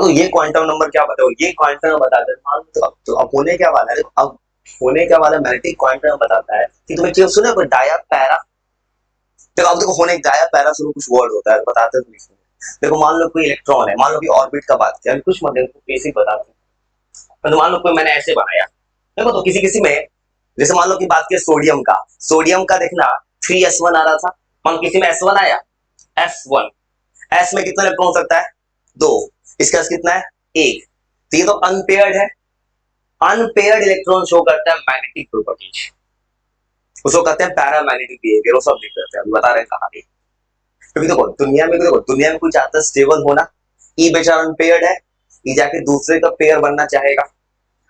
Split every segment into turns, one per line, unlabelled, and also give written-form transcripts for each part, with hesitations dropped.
तो ये quantum number क्या बताओ, ये क्वांटम नंबर बताता है। तो अब होने क्या वाला है, अब होने क्या वाला मैग्नेटिक क्वांटम नंबर बताता है कि तुम्हें क्या सुना कोई डाया पैरा। देखो अब देखो होने डाया पैरा शुरू कुछ वर्ड होता है बताते हैं इसमें। देखो मान लो कोई इलेक्ट्रॉन है, मान लो कि ऑर्बिट का बात किया, कुछ मत देखो बेसिक बताते हैं। तो मान लो कोई मैंने ऐसे बनाया, देखो तो किसी किसी में, जैसे मान लो की बात की सोडियम का देखना 3s1 आ रहा था, मान लो किसी में s1 आया, s1 s में कितना इलेक्ट्रॉन हो सकता है, दो, इसका S कितना है, एक। तो ये तो अनपेयर्ड है, अनपेयर्ड इलेक्ट्रॉन शो करता है मैग्नेटिक प्रॉपर्टीज, उसको कहते हैं पैरामैग्नेटिक बिहेवियर, वो सब लिख देते हैं, बता रहे हैं कहानी। क्योंकि देखो दुनिया में कोई चाहता है स्टेबल होना, ई बेचारा अनपेयर्ड है, ई जाके दूसरे का पेयर बनना चाहेगा।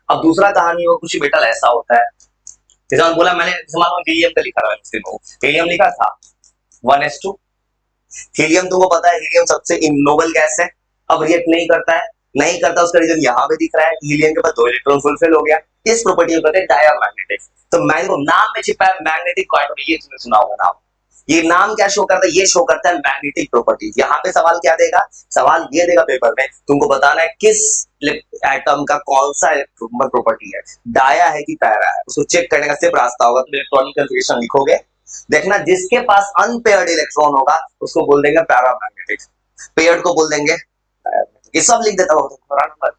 अब दूसरा कहानी वो कुछ बेटा ऐसा होता है, जैसे बोला मैंने, मान लो हीलियम का लिखा था, हीलियम लिखा था 1s2। हीलियम तुमको पता है हीलियम सबसे इनोबल गैस है, अब रिएक्ट नहीं करता है, नहीं करता, उसका रीजन यहाँ पे दिख रहा है, हीलियम के पास दो इलेक्ट्रॉन फुलफिल हो गया, इस प्रॉपर्टी को कहते हैं डायमैग्नेटिक। तो मैंगो नाम में छिपा है मैग्नेटिक क्वांटम, ये तुमने सुना होगा नाम। ये नाम क्या शो करता है, ये शो करता है मैग्नेटिक प्रॉपर्टी। यहाँ पे सवाल क्या देगा, सवाल ये देगा पेपर में, तुमको बताना है किस एटम का कौन सा प्रॉपर्टी है, डाया है कि पैरा है, उसको चेक करने का सिर्फ रास्ता होगा, तुम इलेक्ट्रॉनिक कन्फिगरेशन लिखोगे, देखना जिसके पास अनपेयर्ड इलेक्ट्रॉन होगा उसको बोल देंगे पैरामैग्नेटिक, पेयर्ड को बोल देंगे डायमैग्नेटिक। ये सब लिख देता हूँ, घबराना मत।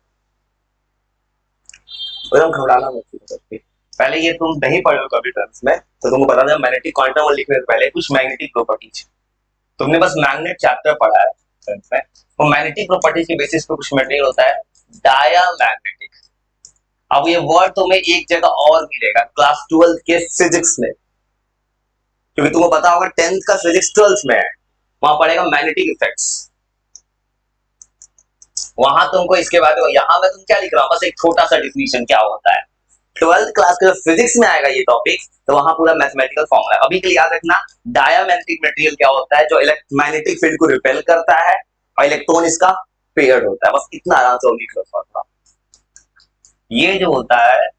पहले ये तुम नहीं पढ़े हो कभी टर्म्स में, तो तुमको बता दें मैग्नेटिक क्वांटम लिखने से पहले कुछ मैग्नेटिक प्रॉपर्टीज, तुमने बस मैग्नेट चैप्टर पढ़ा है टर्म्स में, वो मैग्नेटिक प्रॉपर्टीज के बेसिस पे कुछ मटेरियल होता है डायमैग्नेटिक। अब ये वर्ड तुम्हें एक जगह और मिलेगा क्लास 12 के फिजिक्स में, क्योंकि तुमको पता होगा 10th का फिजिक्स 12th में है, वहां पढ़ेगा मैग्नेटिक इफेक्ट्स, वहां तुमको इसके बारे में, यहां मैं तुम क्या लिख रहा हूं, बस एक छोटा सा डिफिनीशन क्या होता है। 12th क्लास के फिजिक्स में आएगा ये टॉपिक, तो वहां पूरा मैथमेटिकल फॉर्मूला है। अभी के लिए याद रखना डायमैग्नेटिक मटेरियल क्या होता है, जो मैग्नेटिक फील्ड को रिपेल करता है और इलेक्ट्रॉन इसका पेयर्ड होता है, बस इतना आराम से लिख लो। ये जो होता है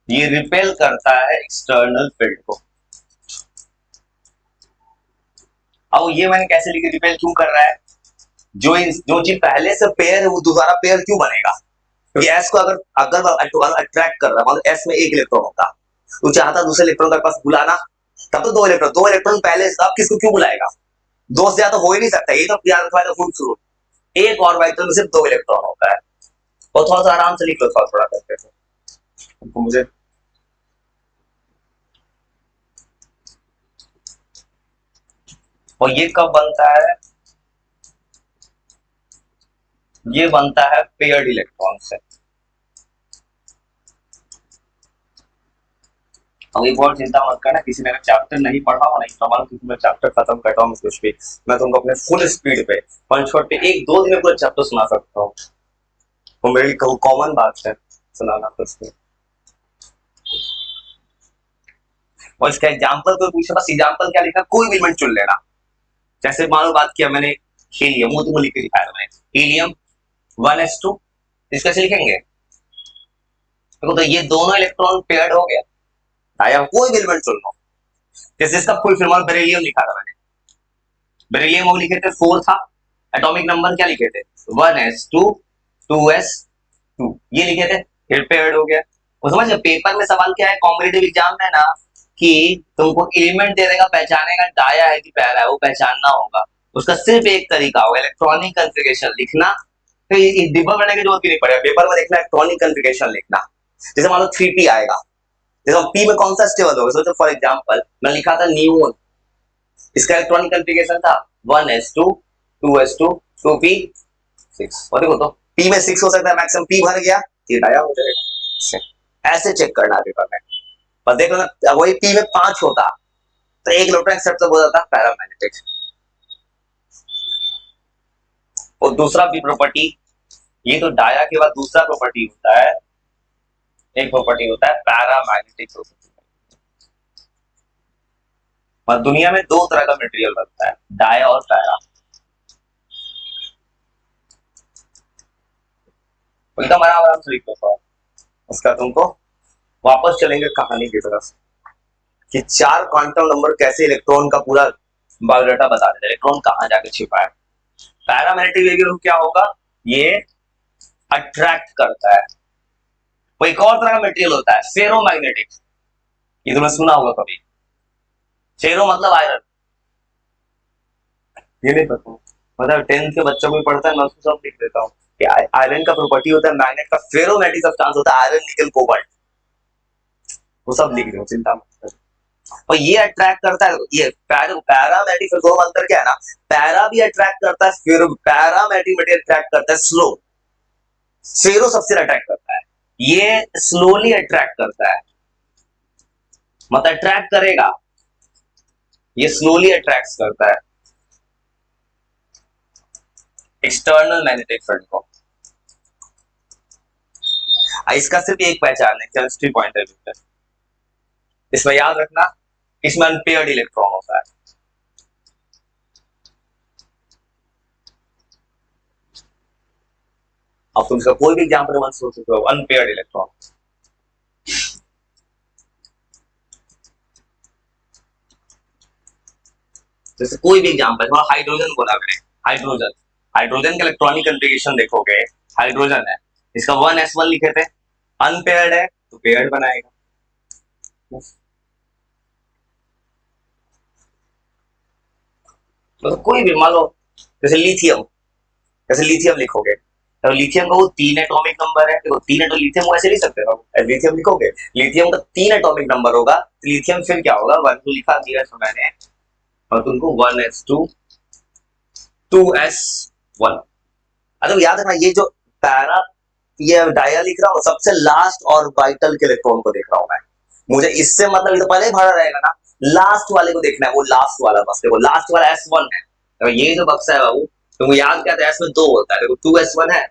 ये रिपेल करता है एक्सटर्नल फील्ड को। अब ये मैंने कैसे लिखा, रिपेल क्यों कर रहा है, जो चीज पहले से पेयर है वो दोबारा पेयर क्यों बनेगा, क्योंकि एस को अगर अगर अट्रैक्ट कर रहा है, एस में एक इलेक्ट्रॉन होता, तो चाहता दूसरे इलेक्ट्रॉन के पास बुलाना, तब तो दो इलेक्ट्रॉन पहले से, अब किसको क्यों बुलाएगा, दो से ज्यादा हो ही नहीं सकता, ये तो याद रखा है फुल शुरू, एक ऑर्बिटल में सिर्फ दो इलेक्ट्रॉन होता है। और थोड़ा सा आराम से लिख लो, थोड़ा करके मुझे, और ये कब बनता है, ये बनता है पेयर्ड इलेक्ट्रॉन से। अब एक और चिंता मत करना, किसी ने चैप्टर नहीं पढ़ा हो, नहीं तो किसी में चैप्टर खत्म करता हूँ कुछ भी, मैं तुमको अपने फुल स्पीड पे 1 शॉट पे 1-2 दिन में पूरा चैप्टर सुना सकता हूँ, वो मेरे लिए कॉमन बात है सुनाना कुछ भी। और इसका एग्जाम्पल कोई पूछे, बस एग्जाम्पल क्या लिखा, कोई भी एलिमेंट चुन लेना, जैसे मान लो बात किया मैंने हीलियम, वो तुमको लिख के दिखाया मैंने, हीलियम 1s2, इसको कैसे लिखेंगे, देखो तो ये दोनों इलेक्ट्रॉन पेयर्ड हो गया, आया कोई भी एलिमेंट चुन लो, जैसे इसका फुल फॉर्म बेरिलियम लिखा था मैंने, बेरिलियम वो लिखे थे 4 था, एटॉमिक नंबर क्या लिखे थे 1s2 2s2, ये लिखे थे, फिर पेयर्ड हो गया। वो समझ, पेपर में सवाल क्या है कॉम्पिटिटिव एग्जाम में ना, कि तुमको एलिमेंट दे देगा, पहचाने का डाया है कि पैरा है, वो पहचानना होगा, उसका सिर्फ एक तरीका होगा इलेक्ट्रॉनिक कन्फिगरेशन लिखना, तो डिब्बा करने की जरूरत ही नहीं पड़ेगा, पेपर में देखना इलेक्ट्रॉनिक कन्फिगरेशन लिखना। जैसे मान लो 3p आएगा, देखो p में कौन सा स्टेबल होगा, सोचो फॉर एग्जांपल मैं लिखा था नियोन, इसका इलेक्ट्रॉनिक कन्फिगरेशन था 1s2 2s2 2p6, और देखो तो p में 6 हो सकता है मैक्सिमम, p भर गया ये डाया हो जाएगा, ऐसे चेक करना है पेपर में। पर देखो ना वही p में 5 होता तो एक इलेक्ट्रॉन एक्सेप्ट हो जाता पैरामैग्नेटिक। और दूसरा भी प्रॉपर्टी, ये तो डाया के बाद दूसरा प्रॉपर्टी होता है, एक प्रॉपर्टी होता है पैरामैग्नेटिक प्रॉपर्टी। और दुनिया में 2 तरह का मटेरियल बनता है, डाया और पैरा, एकदम आराम से लिख लो। उसका तुमको वापस चलेंगे कहानी की तरफ, कि 4 क्वांटम नंबर कैसे इलेक्ट्रॉन का पूरा बायोडाटा बता देते, इलेक्ट्रॉन कहां जाके छिपा है। पैरामैग्नेटिक वेव क्या होगा, ये अट्रैक्ट करता है। वो एक और तरह का मटेरियल होता है फेरोमैग्नेटिक, ये तुमने सुना होगा कभी। फेरो मतलब आयरन, ये नहीं पता, मतलब 10th के बच्चों को भी पढ़ता है, मैं उसको सब लिख देता हूँ कि आयरन का प्रॉपर्टी होता है मैग्नेट का, फेरोमैग्नेटिक सब्सटेंस होता है आयरन निकल कोबाल्ट, वो सब लिख दो, चिंता मत करो। और ये अट्रैक्ट करता है, ये पैरामैग्नेटिक, दो अंतर क्या है ना, पैरा भी अट्रैक्ट करता है, फिर पैरामैग्नेटिक मटेरियल अट्रैक्ट करता है स्लो, फेरो सबसे अट्रैक्ट करता है, ये स्लोली अट्रैक्ट करता है, मतलब अट्रैक्ट करेगा, ये स्लोली अट्रैक्ट करता है एक्सटर्नल मैग्नेटिक फील्ड को। इसका सिर्फ एक पहचान है केमिस्ट्री पॉइंट ऑफ व्यू से, इसमें याद रखना, इसमें अनपेयर्ड इलेक्ट्रॉन होता है। अब तुम इसका कोई भी एग्जाम्पल वन सोच सकते हो, अनपेयर्ड इलेक्ट्रॉन। जैसे कोई भी एग्जाम्पल, हाइड्रोजन बोला मैंने, हाइड्रोजन, हाइड्रोजन का इलेक्ट्रॉनिक कन्फिगरेशन देखोगे, हाइड्रोजन है, इसका 1s1 लिखे थे, अनपेयर्ड है तो पेयर्ड बनाएगा। तो कोई भी मान लो, जैसे लिथियम, जैसे लिथियम लिखोगे तो लिथियम का वो 3 एटॉमिक नंबर है, देखो 3 एटॉमिक, लिथियम को ऐसे लिख सकते हो, लिथियम लिखोगे, लिथियम का 3 एटॉमिक नंबर होगा, लिथियम फिर क्या होगा, 1 2 लिखा दिया है मैंने, और तुमको 1s2 2s1। अरे याद रखना, ये जो पैरा, ये डाया लिख रहा हूँ, सबसे लास्ट और वाइटल के इलेक्ट्रॉन को देख रहा हूँ मैं, मुझे इससे मतलब, तो पहले ही भरा रहेगा ना, लास्ट वाले को देखना है, वो लास्ट वाला बस, देखो लास्ट वाला S1 है, तो ये जो बक्सा है बाबू, तुमको याद क्या था, S में 2 होता है, देखो 2s1 है,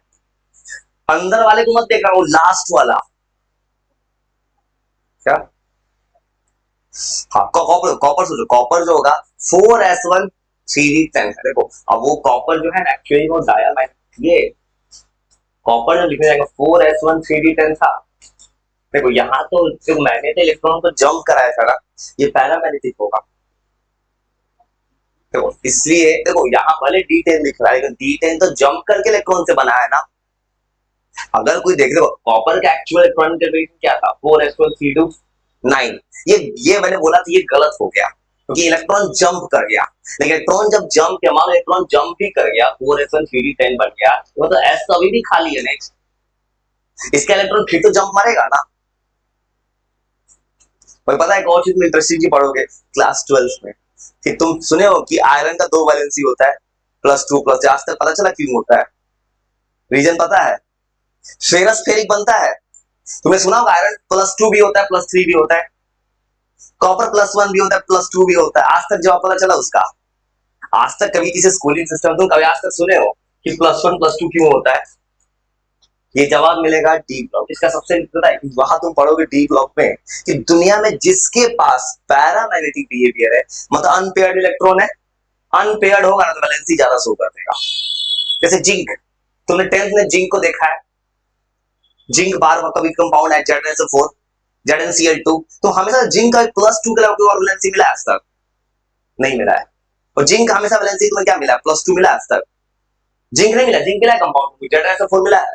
अंदर वाले को मत देखना, वो लास्ट वाला क्या, हाँ कॉपर, कॉपर सोचो, कॉपर जो होगा 4s1 3d10, देखो अब वो कॉपर जो है ना, एक्चुअली वो डायमंड, ये कॉपर जो लिखा जाएगा 4s1 3d10 था, देखो यहाँ तो जो मैग्नेटिक इलेक्ट्रॉन को जंप कराया था ना, ये पैरामैग्नेटिक होगा, देखो इसलिए देखो यहाँ भले D10 लिख रहा है, लेकिन D10 तो जंप करके इलेक्ट्रॉन से बना है ना। अगर कोई देख, देखो कॉपर का एक्चुअल इलेक्ट्रॉनिक कन्फिगरेशन क्या था, 4s1 3d 9, ये मैंने बोला था, ये गलत हो गया क्योंकि इलेक्ट्रॉन जंप कर गया, लेकिन इलेक्ट्रॉन जब जंप किया, मान लो इलेक्ट्रॉन जंप भी कर गया, 4s1 3d10 बन गया, तो मतलब S तो अभी भी खाली है नेक्स्ट, इसका इलेक्ट्रॉन फिर तो जंप मारेगा ना। और पता है एक और चीज इंटरेस्टिंग की पढ़ोगे क्लास 12 में, कि तुम सुने हो कि आयरन का 2 वैलेंसी होता है, +2 +3, आज तक पता चला क्यों होता है, रीजन पता है, फेरस फेरिक बनता है, तुमने सुना होगा आयरन +2 भी होता है, +3 भी होता है, कॉपर +1 भी होता है, +2 भी होता है, आज तक जवाब पता चला उसका, आज तक कभी किसी स्कूलिंग सिस्टम तुम कभी आज तक सुने हो कि +1 +2 क्यों होता है, ये जवाब मिलेगा डी ब्लॉक, इसका सबसे पता है, वहां तुम पढ़ोगे डी ब्लॉक में कि दुनिया में जिसके पास पैरामैग्नेटिक बिहेवियर है, मतलब अनपेयर्ड इलेक्ट्रॉन है, अनपेयर्ड होगा ना तो वैलेंसी ज्यादा शो कर देगा। जैसे जिंक, तुमने 10th में जिंक को देखा है, जिंक बार कभी कंपाउंड है ZnSO4 ZnCl2, तो हमेशा जिंक का +2 के अलावा कोई और वैलेंसी मिला है आज तक, नहीं मिला है, और जिंक हमेशा वैलेंसी तुम्हें क्या मिला, +2 मिला आज तक, जिंक नहीं मिला, जिंक मिला है कंपाउंड ZnSO4 मिला है,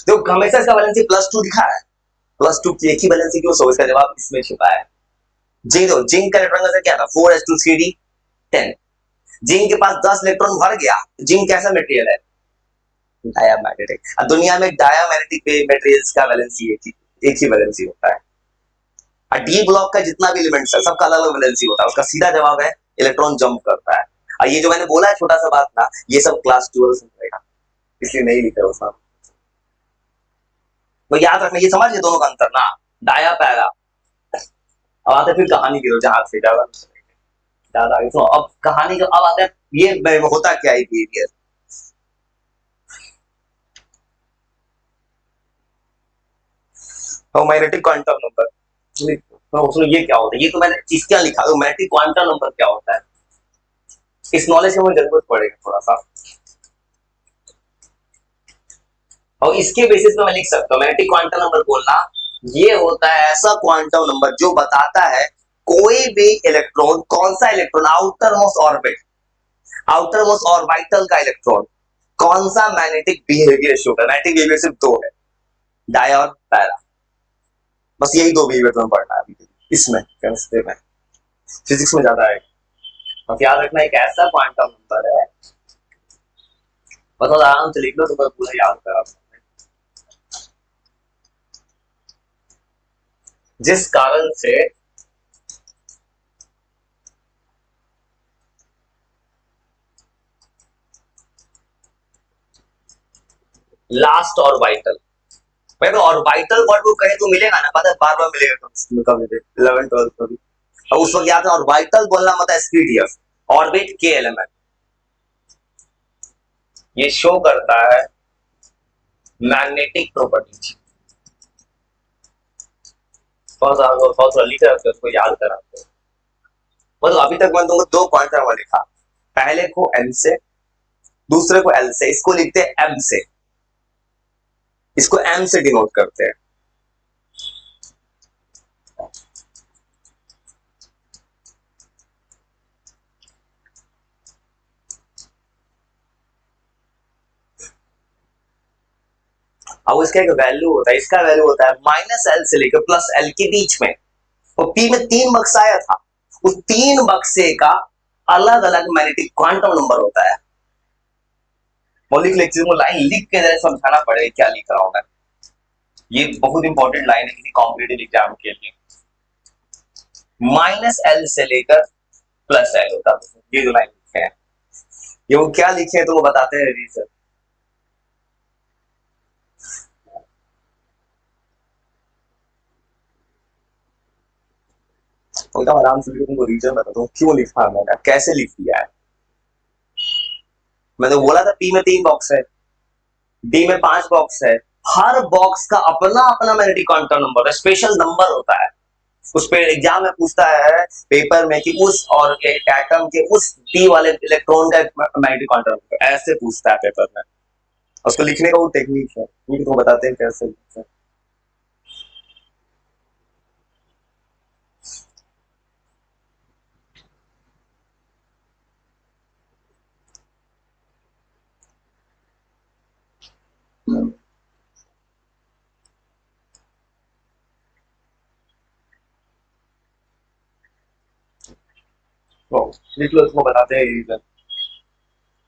तो हमेशा इसका वैलेंसी +2 दिखा है, +2 की एक ही वैलेंसी क्यों, सो इसका जवाब इसमें छुपा है। जिंक, तो जिंक का इलेक्ट्रॉन का क्या था, 4s2 3d10, जिंक के पास 10 इलेक्ट्रॉन भर गया, जिंक कैसा मटेरियल है, डायामैग्नेटिक, और दुनिया में डायामैग्नेटिक मटेरियल्स का वैलेंसी एक ही वैलेंसी होता है, और डी ब्लॉक का जितना भी एलिमेंट्स है सबका अलग अलग वैलेंसी होता है, उसका सीधा जवाब है इलेक्ट्रॉन जंप करता है। और ये जो मैंने बोला है छोटा सा बात ना, ये सब क्लास 12 से पढ़ेगा, इसलिए नहीं लिखा उसका, तो याद रखना, ये समझ, ये दोनों का अंतर ना, डाया पैरा। अब आते फिर कहानी की, जहां से ज्यादा आगे, तो अब कहानी का अब आते हैं, ये होता क्या है बिहेवियर, तो मैग्नेटिक क्वांटम नंबर, तो ये क्या होता है, ये तो मैंने चीज क्या लिखा, तो मैग्नेटिक क्वांटम नंबर क्या होता है, इस नॉलेज की मुझे जरूरत पड़ेगा थोड़ा सा, और इसके बेसिस पे मैं लिख सकता हूँ मैग्नेटिक क्वांटम नंबर बोलना, ये होता है ऐसा क्वांटम नंबर जो बताता है कोई भी इलेक्ट्रॉन, कौन सा electron, outer most orbit, outer most orbital का इलेक्ट्रॉन कौन सा मैग्नेटिक बिहेवियर शो कर, मैग्नेटिक बिहेवियर सिर्फ दो है, डाई और पैरा, बस यही दो बिहेवियर तुम्हें पढ़ना है अभी इसमें, केमिस्ट्री में, फिजिक्स में ज्यादा है। बस याद रखना एक ऐसा क्वांटम नंबर है, बस आराम से लिख लो तो पूरा याद करा, जिस कारण से लास्ट ऑर्बिटल, तो ऑर्बिटल वर्ड को कहे तो मिलेगा ना, पता है बार बार मिलेगा कभी 11 12 में भी। अब उस वक्त याद है ऑर्बिटल बोलना मतलब एसपीडीएफ, ऑर्बिट के एलिमेंट, ये शो करता है मैग्नेटिक प्रॉपर्टीज। बहुत लिखा है उसको याद करा, मतलब अभी तक मैंने तुमको दो क्वांटम लिखा, पहले को एन से, दूसरे को एल से, इसको लिखते हैं एम से, इसको एम से डिनोट करते हैं। अब इसका एक वैल्यू होता है, इसका वैल्यू होता है माइनस एल से लेकर प्लस एल के बीच में, और पी में 3 बक्सा आया था, उस 3 बक्से का अलग अलग मैग्नेटिक क्वांटम नंबर होता है। मौलिक लेक्चर में लाइन लिख के जरा समझाना पड़ेगा क्या लिख रहा हूं मैं, ये बहुत इंपॉर्टेंट लाइन है किसी कॉम्पिटिटिव एग्जाम के लिए। माइनस एल से लेकर प्लस एल होता है, ये जो लाइन लिखे हैं, ये वो क्या लिखे हैं तो वो बताते हैं रीजन। तो आराम से तुमको रीजन बताता हूँ क्यों लिखा मैंने, कैसे लिख दिया है। मैंने बोला था पी में 3 बॉक्स है, डी में 5 बॉक्स है, हर बॉक्स का अपना अपना मैग्नेटिक क्वांटम नंबर है, स्पेशल नंबर होता है। उस पे एग्जाम में पूछता है पेपर में कि उस और एटम के उस डी वाले इलेक्ट्रॉन का मैग्नेटिक क्वांटम नंबर, ऐसे पूछता है पेपर में। उसको लिखने का वो टेक्निक है, ये तो बताते हैं कैसे लिखते हैं। लिख लो, इसको बताते हैं रीजन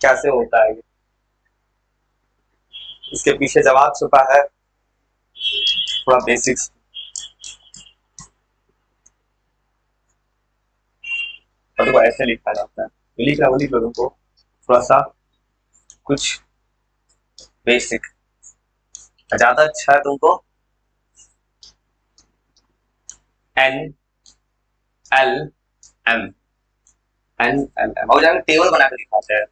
कैसे होता है। इसके पीछे जवाब छुपा है, थोड़ा बेसिक्स। तो ऐसे लिखा जाता है, लिख रहा हूँ, लिख लो तुमको थोड़ा सा कुछ बेसिक, ज्यादा अच्छा है तुमको। N L M, N L M, और जाकर टेबल बना कर दिखाते हैं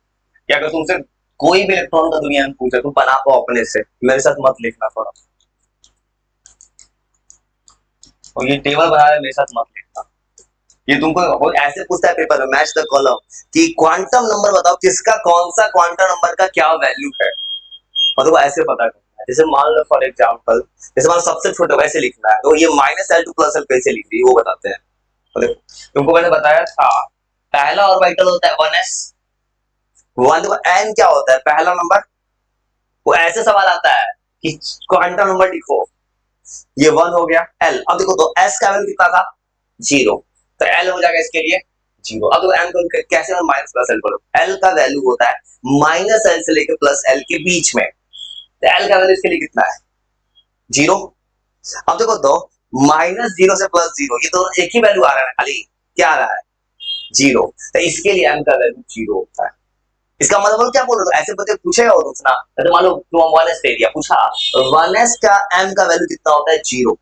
कि अगर तुमसे कोई भी इलेक्ट्रॉन का दुनिया में पूछे तुम बना पाओ अपने से, मेरे साथ मत लिखना थोड़ा, और ये टेबल बना रहे मेरे साथ मत लिखना। ये तुमको ऐसे पूछता है पेपर में, मैच द कॉलम, कि क्वांटम नंबर बताओ किसका कौन सा क्वांटम नंबर का क्या वैल्यू है, और तुमको ऐसे पता करना है। जैसे मान लो फॉर एग्जाम्पल, जैसे मान सबसे छोटा वैसे लिखना है, तो ये minus L two plus L कैसे लिख दी वो बताते हैं। तुमको मैंने बताया था पहला ऑर्बिटल होता है 1s, 1 एन क्या होता है पहला नंबर, वो ऐसे सवाल आता है कि क्वांटम नंबर लिखो, ये 1 हो गया एल। अब देखो तो एस का वैल्यू कितना था 0, तो एल हो जाएगा इसके लिए 0। अब देखो एम को कैसे माइनस प्लस एल बोलो, एल का वैल्यू होता है माइनस एल से लेकर प्लस एल के बीच में, तो एल का वैल्यू इसके लिए कितना है 0। अब देखो तो -0 से +0, ये तो एक ही वैल्यू आ रहा है, खाली क्या आ रहा है 0, तो इसके लिए एम का वैल्यू 0 होता है। इसका मतलब क्या बोल रहे हो, ऐसे बच्चे पूछेगा और पूछना, तो मान लो तुम 1s दे दिया, पूछा 1s का m का वैल्यू कितना होता है 0,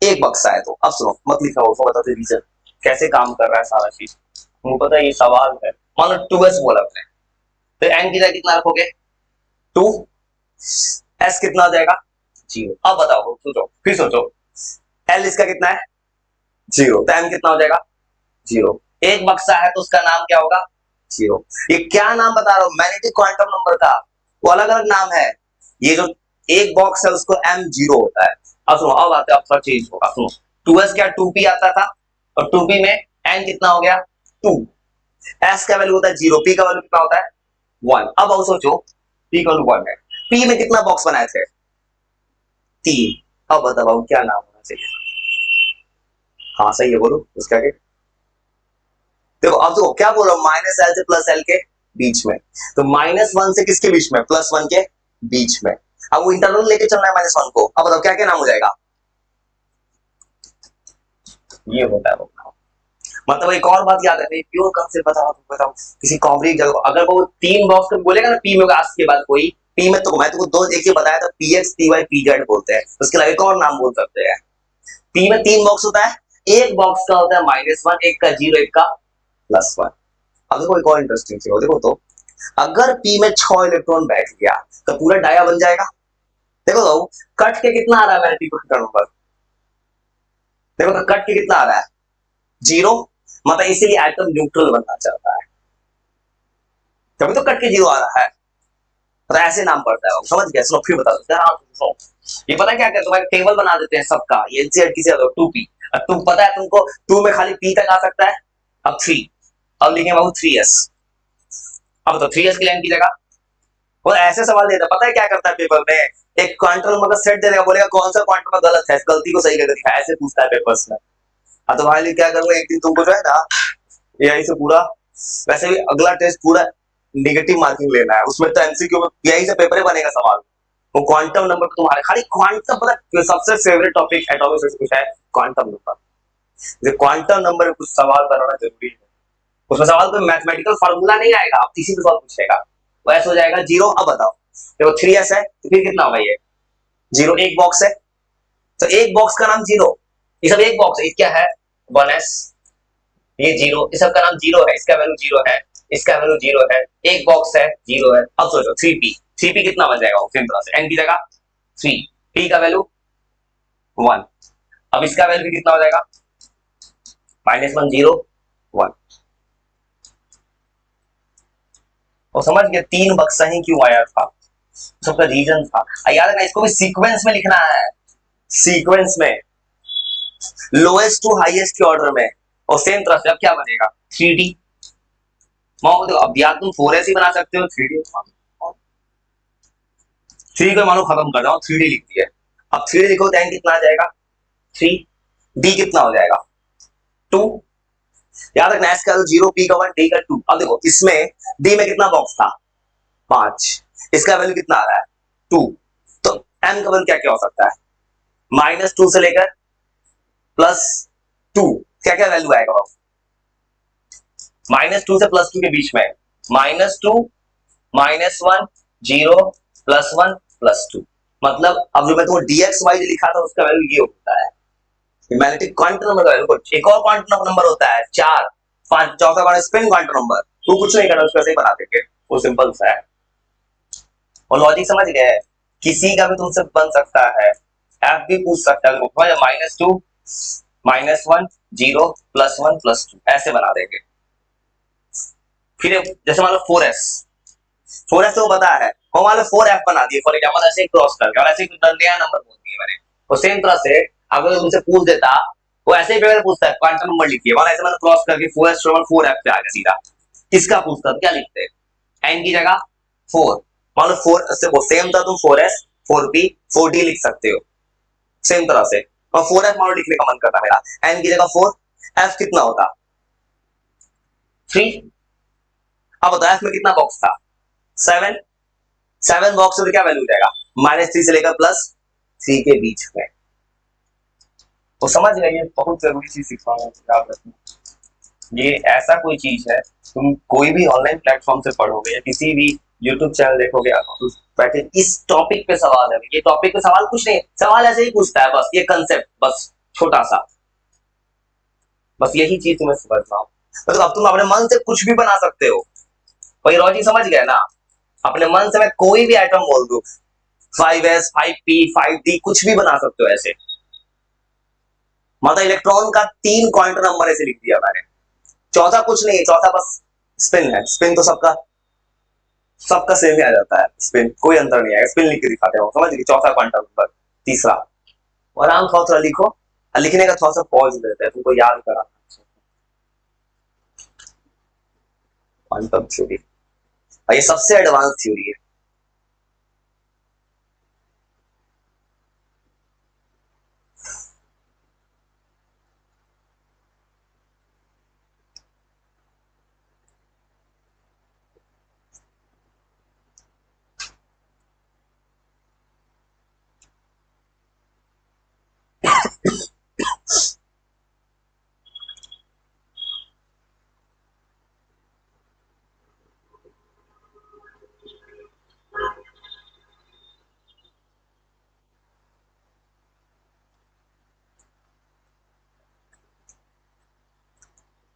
एक बक्सा है। तो अब सुनो, मत लिखा, उसको बताते रीजन कैसे काम कर रहा है सारा चीज, तुमको पता है ये सवाल है। मान लो 2s बोला आपने, तो n की जगह कितना रखोगे 2, s कितना हो जाएगा 0। अब बताओ, सोचो फिर सोचो, l इसका कितना है 0, तो m कितना हो जाएगा 0, एक बक्सा है तो उसका नाम क्या होगा 0। ये क्या नाम बता रहा हूं, मैग्नेटिक क्वांटम नंबर का वो अलग अलग नाम है, ये जो एक बॉक्स है उसको m0 होता है। अब सुनो, अब आते हैं चेंज होगा, सुनो 2s क्या 2p आता था, और 2p में n कितना हो गया 2, s का वैल्यू होता है 0, p का वैल्यू कितना होता है 1। अब आओ सोचो, P इक्वल टू 1 है। P में कितना बॉक्स बनाए थे? 3। अब बताओ क्या नाम होना चाहिए? हाँ सही है, बोलो उसका क्या? देखो अब तो क्या बोल रहा हूँ, माइनस एल से प्लस एल के बीच में, तो -1 से किसके बीच में? +1 के बीच में। अब वो इंटरवल लेके चलना है -1 को। अब बताओ क्या क्या नाम हो जाएगा? ये होता है वो। मतलब एक और बात याद रखनी, प्योर कंसेप्ट बताओ किसी कॉम्प्लेक्स जगह अगर वो 3 बॉक्स का बोलेगा ना, पी में आज के बाद कोई पी में, तो मैं तुमको दो एक चीज बताया था, पीएक्स पीवाई पीजेड बोलते हैं, उसके अलावा एक और नाम बोल सकते हैं। पी में 3 बॉक्स होता है, एक बॉक्स का होता है -1, एक का 0, एक का +1। अब देखो एक और इंटरेस्टिंग चीज, देखो तो अगर पी में 6 इलेक्ट्रॉन बैठ गया तो पूरा डाया बन जाएगा। देखो तो कट के कितना आ रहा है मैंने नंबर, देखो तो कट के कितना आ रहा है? 0। मतलब इसीलिए एटम न्यूट्रल बनना चाहता है, तभी तो कट के 0 आ रहा है, तो ऐसे नाम पड़ता है। समझ गया? सुनो फिर बता दो यार, सुनो ये पता क्या कहते हैं, टेबल बना देते हैं सबका, ये एनसीईआरटी से 2p। अब तुम पता है तुमको 2 में खाली p तक आ सकता है, अब 3, अब लिखेंगे बाबू 3s। अब तो 3s की लाइन की जगह वो ऐसे सवाल देता है, पता है क्या करता है पेपर में? एक क्वांटम नंबर का सेट दे देगा, बोलेगा कौन सा क्वांटम में गलत है, गलती को सही करके दिखा, ऐसे पूछता है पेपर्स में। हाँ तो भाई क्या करूंगा, एक दिन तुमको जो है ना यही से पूरा, वैसे भी अगला टेस्ट पूरा नेगेटिव मार्किंग लेना है, उसमें तो एमसीक्यू में यही से पेपर बनेगा सवाल। वो क्वांटम नंबर तुम्हारे खाली क्वांटम, पता सबसे फेवरेट टॉपिक एटॉमिक फिजिक्स पूछा है क्वांटम नंबर। ये क्वांटम नंबर में कुछ सवाल बनाना जरूरी है, उसमें सवाल कोई मैथमेटिकल फार्मूला नहीं आएगा, आप इसी से सवाल पूछेगा, वो ऐसा हो जाएगा 0। अब बताओ देखो 3s है तो फिर कितना होगा ये? 0 एक बॉक्स है, तो एक बॉक्स का नाम 0, ये सब एक बॉक्स है, क्या है 1s, ये 0, इस सब का नाम 0 है, इसका वैल्यू 0 है, इसका वैल्यू 0 है, एक बॉक्स है 0 है। अब सोचो 3p कितना बन जाएगा? सिंपल से n की जगह 3, p का वैल्यू 1, अब इसका वैल्यू कितना हो जाएगा? -1 0 1। और समझ गया 3 बक्सा ही क्यों आया था, सबका रीजन था। याद रखना इसको भी सीक्वेंस में लिखना है, सीक्वेंस में लोएस्ट टू हाईएस्ट के ऑर्डर में। और सेम तरह से अब क्या बनेगा 3D, अब या तुम 4s ही बना सकते हो, 3D 3 को मानो खत्म कर रहा हूं, 3D लिख दिया। अब 3D लिखो तो कितना आ जाएगा 3, D कितना हो जाएगा 2। याद रखना एस का 0, P का 1, D का 2। अब देखो इसमें D में कितना बॉक्स था 5, इसका वैल्यू कितना आ रहा है 2, तो M का वैल्यू क्या क्या हो सकता है? -2 से लेकर +2, क्या क्या वैल्यू आएगा? -2 से +2 के बीच में -2 -1 0 +1 +2। मतलब अब जो मैं तुमको dxy लिखा था उसका वैल्यू ये होता है, मैग्नेटिक क्वांटम नंबर वैल्यू को। एक और क्वांटम नंबर होता है 4 5, चौथा क्वांटम स्पिन क्वांटम नंबर, तू कुछ नहीं करना, उसको ऐसे ही बना देंगे, वो सिंपल सा है। और लॉजिक समझ गए, किसी का भी तुमसे बन सकता है, एफ भी पूछ सकता है, -2 -1 0 +1 +2 ऐसे बना देंगे। फिर जैसे मान लो 4s तो पता है, वो मान लो 4f बना दिए फॉर एग्जांपल, ऐसे क्रॉस करके, और ऐसे नया नंबर बोल दिए मैंने। और सेम तरह से अगर तुमसे पूछ देता, वो ऐसे ही पेपर पूछता है क्वांटम नंबर लिखिए, मान ऐसे मैंने क्रॉस करके 4s 4f पे आ गया सीधा, किसका पूछता तो क्या लिखते? n की जगह 4, मान लो 4 से वो सेम था, तुम 4s 4p 4d लिख सकते हो सेम तरह से। और 4f मान लो लिखने का मन करता मेरा, n की जगह 4, f कितना होता 3। अब बताओ f में कितना बॉक्स था 7, 7 बॉक्स में क्या वैल्यू हो जाएगा? -3 से लेकर +3 के बीच में। तो समझ गए, ये बहुत जरूरी चीज सिखाऊंगा याद रखना। ये ऐसा कोई चीज है, तुम कोई भी ऑनलाइन प्लेटफॉर्म से पढ़ोगे या किसी भी यूट्यूब चैनल देखोगे, बैठे इस टॉपिक पे सवाल है, ये टॉपिक पे सवाल कुछ नहीं, सवाल ऐसे ही पूछता है, बस ये कंसेप्ट, बस छोटा सा, बस यही चीज तुम्हें समझना हो। मतलब अब तुम अपने मन से कुछ भी बना सकते हो, वही लॉजिक समझ गए ना? अपने मन से मैं कोई भी आइटम बोल दूं, 5s 5p 5d कुछ भी बना सकते हो ऐसे। मतलब इलेक्ट्रॉन का 3 क्वांटम नंबर ऐसे लिख दिया मैंने, चौथा कुछ नहीं है, चौथा बस स्पिन है, स्पिन तो सबका सबका सेम ही आ जाता है, स्पिन कोई अंतर नहीं है, स्पिन लिख के दिखाते हो, समझ गए? चौथा क्वांटम नंबर, तीसरा। और आराम थोड़ा लिखो, लिखने का थोड़ा सा पॉज देते हैं तुमको याद करा। क्वांटम थ्योरी ये सबसे एडवांस थ्योरी है,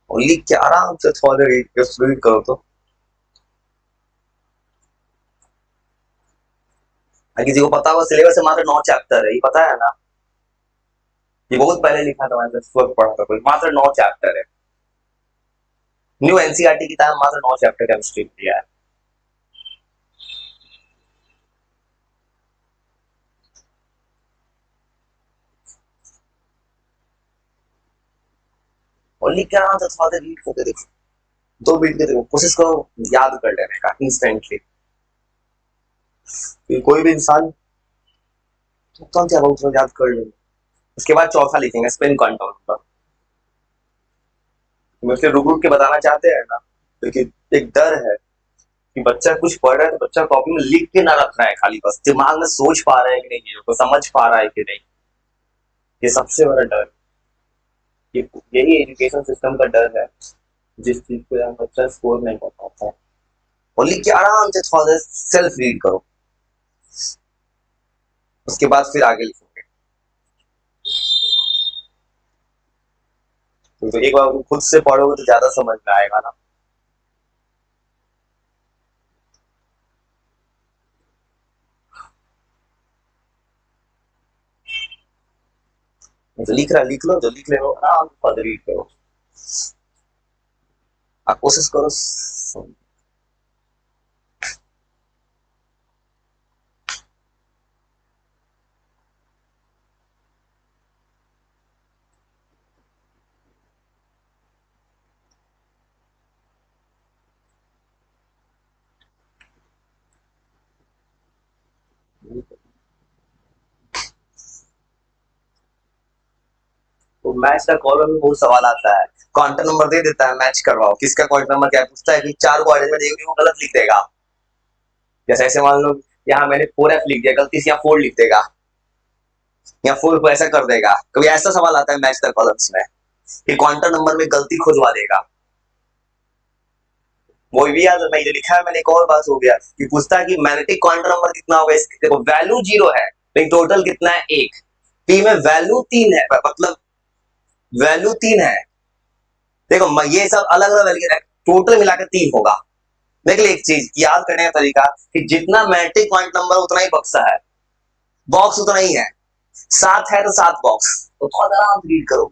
ओनली क्या आराम से थोड़ा रीड करो तो। अगर किसी को पता होगा सिलेबस से मात्र 9 चैप्टर है, ये पता है ना? ये बहुत पहले लिखा था मैंने, इस वक्त पढ़ा था कोई, मात्र 9 चैप्टर है। न्यू एनसीईआरटी की तरह मात्र 9 चैप्टर केमिस्ट्री दिया है। ओनली क्या आराम से थोड़ा रीड करके देखो, 2 मिनट के देखो, कोशिश करो याद कर लेने का इंस्टेंटली। कोई भी इंसान तुरंत या बहुत याद कर लेंगे। उसके बाद चौथा लिखेंगे स्पिन क्वांटम नंबर। मुझे रुक रुक के बताना चाहते हैं ना, लेकिन एक डर है कि बच्चा कुछ पढ़ रहा है तो बच्चा कॉपी में लिख के ना रख रहा है, खाली बस दिमाग में सोच पा रहा है कि नहीं, चीजों को समझ पा रहा है कि नहीं। ये सबसे बड़ा डर, ये यही एजुकेशन सिस्टम का डर है, जिस चीज को यार बच्चा स्कोर नहीं कर पाता है। और लिख के आराम से थोड़ा देर सेल्फ रीड करो, उसके बाद फिर आगे लिखोगे। तो एक बार खुद से पढ़ोगे तो ज्यादा समझ में आएगा ना। जो लिख रहा लिख लो, जो लिख ले लो, आराम से रीड करो। आप कोशिश करो तो मैच का कॉलम में बहुत सवाल आता है, क्वांटम नंबर दे देता है, मैच करवाओ, किसका क्वांटम नंबर क्या है, पूछता है कि 4 को में देगी, वो गलत लिख देगा। जैसे ऐसे मान लो यहाँ मैंने 4F लिख दिया, गलती से यहाँ 4 लिख देगा, या 4 को ऐसा कर देगा। कभी ऐसा सवाल आता है मैच द कॉलम्स में कि क्वांटम नंबर में गलती खुदवा देगा। वो भी याद नहीं जो लिखा है मैंने, एक और बात हो गया कि पूछता है कि मैग्नेटिक क्वांटम नंबर कितना होगा, देखो वैल्यू 0 है लेकिन टोटल कितना है 1। पी में वैल्यू 3 है, मतलब वैल्यू 3 है। देखो ये सब अलग अलग वैल्यू है, टोटल मिलाकर 3 होगा। देख ले एक चीज याद करने का तरीका कि जितना मैग्नेटिक क्वांटम नंबर उतना ही बक्सा है, बॉक्स उतना ही है। 7 है तो 7 बॉक्स। तो थोड़ा आराम रीड करो,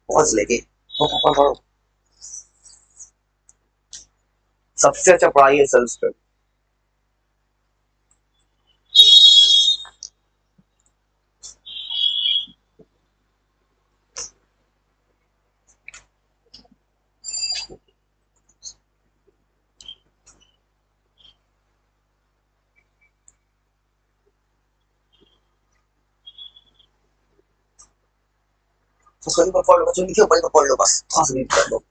पहुंच लेके सबसे अच्छा पढ़ाई है सेल्फ स्टडी। उसको एक बार पढ़ लो, बच्चों लिखियो, पढ़ लो, बस थोड़ा सा रीड कर लो।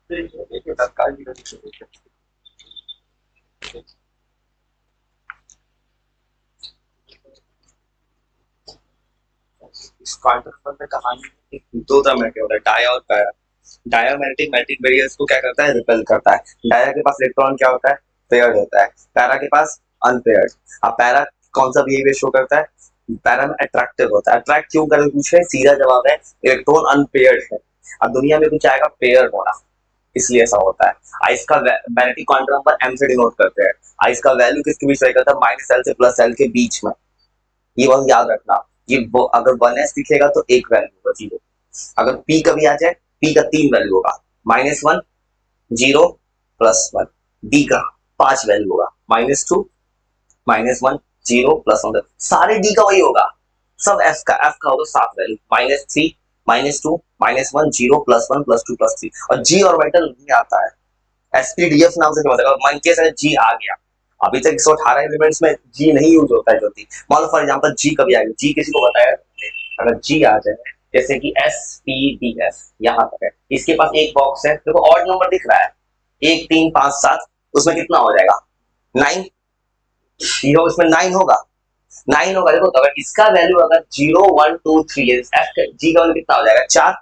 तत्काल इस क्वांटम नंबर में कहानी दो तरह में क्या होता है, डाया और पैरा। डाया मैग्नेटिक बैरियर्स को क्या करता है, रिपेल करता है। डाया के पास इलेक्ट्रॉन क्या होता है, पेयर्ड होता है। पैरा के पास अनपेयर्ड। अब पैरा कौन सा बिहेवियर शो करता है, पैरा में अट्रैक्टिव होता है। अट्रैक्ट क्यों कर पूछे, सीधा जवाब है इलेक्ट्रॉन अनपेयर्ड है। अब दुनिया में कुछ आएगा पेयर होना, इसलिए ऐसा होता है। आइस का मैग्नेटिक क्वांटम नंबर m से डिनोट करते हैं। आइस का वैल्यू किसके बीच रहेगा था, माइनस एल से प्लस एल के बीच में। ये बहुत याद रखना। ये अगर 1s दिखेगा तो एक वैल्यू होगा, जीरो। अगर p कभी आ जाए, p का 3 वैल्यू होगा, -1, 0, +1। d का 5 वैल्यू होगा, -2, -1, 0, +1। सारे d का वही होगा। सब f का होगा 7 वैल्यू, -3, -2, -1, 0, +1, +2, +3। और g ऑर्बिटल नहीं आता है, एसपीडीएफ नाम से होता है। मान के जी आ गया, अभी तक 118 एलिमेंट्स में जी नहीं यूज होता है। ज्योति मान लो फॉर एग्जांपल जी कभी आएगा, जी किसी को बताया, अगर जी आ जाए जैसे कि SPDF यहाँ पर है, इसके पास एक बॉक्स है, देखो ऑड नंबर दिख रहा है, 1, 3, 5, 7, उसमें कितना हो जाएगा, 9। जीरो उसमें 9 होगा, 9 होगा। देखो तो अगर इसका वैल्यू अगर 0, 1, 2, 3 है, जी का वैल्यू कितना हो जाएगा, 4।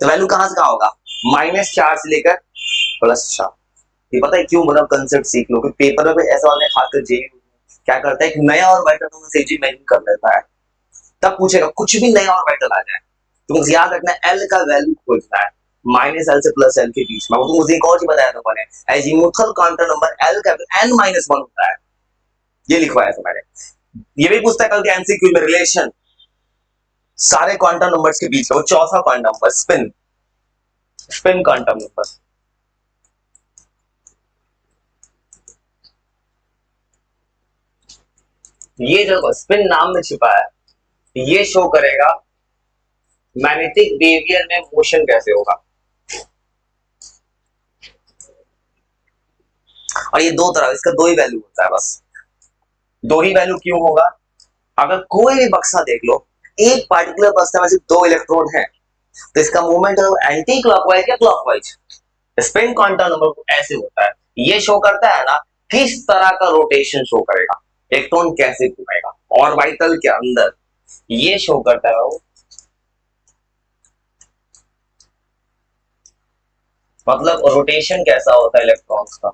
तो वैल्यू कहां से कहां होगा, -4 से लेकर +4। ये पता है क्यों, मतलब कंसेप्ट सीख लो, क्योंकि पेपर में भी ऐसा वाले खाकर जे क्या करता है, एक नया ऑर्बिटल तुम से जी इमेजिन कर लेता है, तब पूछेगा कुछ भी नया ऑर्बिटल आ जाए, तुम याद रखना एल का वैल्यू खोजना है, -l से +l के बीच में। वो तो मुझे एक और चीज बताया था मैंने, एजीमुथल क्वांटम नंबर l का n-1 होता है, ये लिखवाया था मैंने। ये भी पूछता है कल के एमसीक्यू में, रिलेशन सारे क्वांटम नंबर्स के बीच का, वो चौथा quantum number spin, spin quantum number. ये जो स्पिन नाम में छिपा है, ये शो करेगा मैग्नेटिक बिहेवियर में मोशन कैसे होगा। और ये दो तरह, इसका दो ही वैल्यू होता है बस। दो ही वैल्यू क्यों होगा, अगर कोई भी बक्सा देख लो, एक पार्टिकुलर बक्सा में सिर्फ 2 इलेक्ट्रॉन है, तो इसका मूवमेंट एंटी क्लॉकवाइज या क्लॉकवाइज। स्पिन क्वांटम नंबर ऐसे होता है, ये शो करता है ना किस तरह का रोटेशन शो करेगा, इलेक्ट्रॉन कैसे घूमेगा ऑर्बिटल के अंदर, ये शो करता है वो। मतलब रोटेशन कैसा होता है इलेक्ट्रॉन्स का।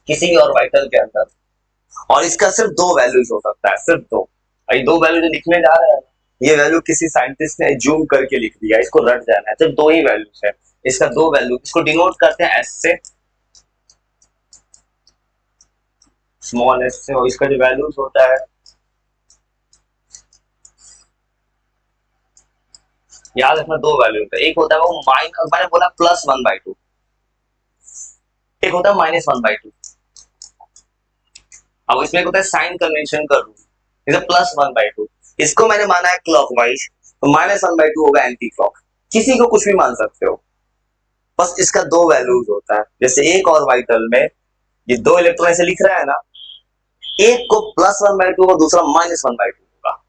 किसी भी ऑर्बिटल के अंदर, और इसका सिर्फ 2 वैल्यूज हो सकता है, सिर्फ 2। ये 2 वैल्यू जो लिखने जा रहे हैं, ये वैल्यू किसी साइंटिस्ट ने जूम करके लिख दिया, इसको रट जाना है, सिर्फ 2 ही वैल्यूज है। इसका 2 वैल्यू, इसको डिनोट करते हैं एस से, स्मॉल एस से, और इसका जो वैल्यूज होता है, याद रखना 2 वैल्यू होता है। एक होता है वो मैंने बोला +1/2, एक होता है -1/2। अब इसमें होता है साइन कन्वेंशन का रूल, जैसे +1/2, इसको मैंने माना है क्लॉकवाइज, तो -1/2 होगा एंटी क्लॉक। किसी को कुछ भी मान सकते हो, बस इसका 2 वैल्यूज होता है। जैसे एक ऑर्बिटल में ये 2 इलेक्ट्रॉन ऐसे लिख रहा है ना, एक को +1/2 और दूसरा -1/2 होगा,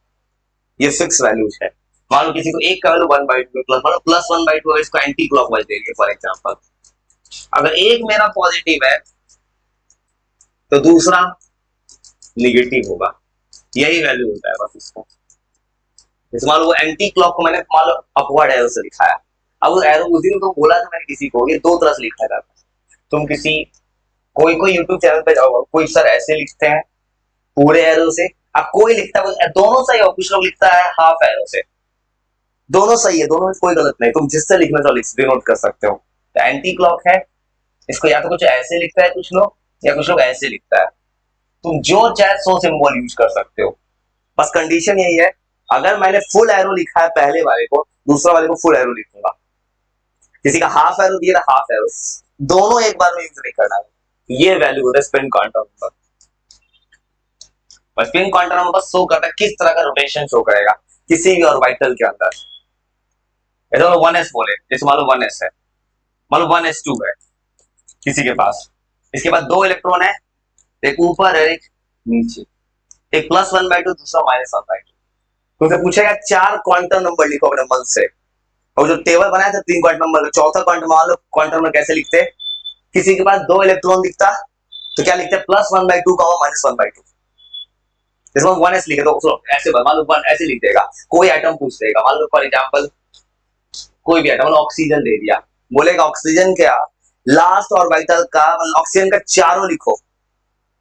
ये फिक्स वैल्यूज है। मान लो किसी को एक का वैल्यू 1/2 प्लस, मतलब +1/2 है, इसको एंटी क्लॉकवाइज देंगे फॉर एग्जांपल। अगर एक मेरा पॉजिटिव है तो दूसरा निगेटिव होगा, यही वैल्यू होता है बस इसका। जैसे मान लो वो एंटी क्लॉक को मैंने मान लो अपवर्ड एरो से लिखाया, अब वो एरो उस दिन तो बोला था मैंने किसी को, ये 2 तरह से लिखा जाता है। तुम किसी कोई कोई यूट्यूब चैनल पे जाओ, कोई सर ऐसे लिखते हैं पूरे एरो से, अब कोई लिखता है दोनों सही हो, कुछ लोग लिखता है हाफ एरो से। दोनों सही है, दोनों में कोई गलत नहीं, तुम जिससे लिखना चाहो डिनोट कर सकते हो। तो एंटी क्लॉक है, इसको या तो कुछ ऐसे लिखता है कुछ लोग, या कुछ लोग ऐसे लिखता है, तुम जो चाहे सो सिंबल यूज कर सकते हो। बस कंडीशन यही है, अगर मैंने फुल एरो लिखा है पहले वाले को, दूसरा वाले को फुल एरो लिखूंगा। किसी का हाफ एरो दिया था, हाफ एरो, दोनों एक बार में यूज नहीं करना है। ये वैल्यू होता है स्पिन क्वांटम नंबर। और स्पिन क्वांटम नंबर शो करता है किस तरह का रोटेशन शो करेगा किसी भी ऑर्बिटल के अंदर। जैसे 1s बोले, जैसे मान लो 1s है, मान लो 1s2 है किसी के पास, इसके पास 2 इलेक्ट्रॉन है, एक ऊपर है एक नीचे, एक +1/2 दूसरा -1/2। तुमसे पूछेगा 4 क्वांटम नंबर लिखो अपने मन से, और जो टेबल बनाया था 3 क्वांटम नंबर का, चौथा क्वांटम मान लो क्वांटम नंबर कैसे लिखते? किसी के पास 2 इलेक्ट्रॉन दिखता तो क्या लिखते? +1/2 -1/2। इसमें 1s लिखे तो ऐसे मान लो 1 ऐसे लिख देगा। कोई आइटम पूछ देगा, मान लो फॉर एग्जांपल कोई भी आइटम, ऑक्सीजन दे दिया, बोलेगा ऑक्सीजन क्या लास्ट ऑर्बिटल का, ऑक्सीजन का चारों लिखो।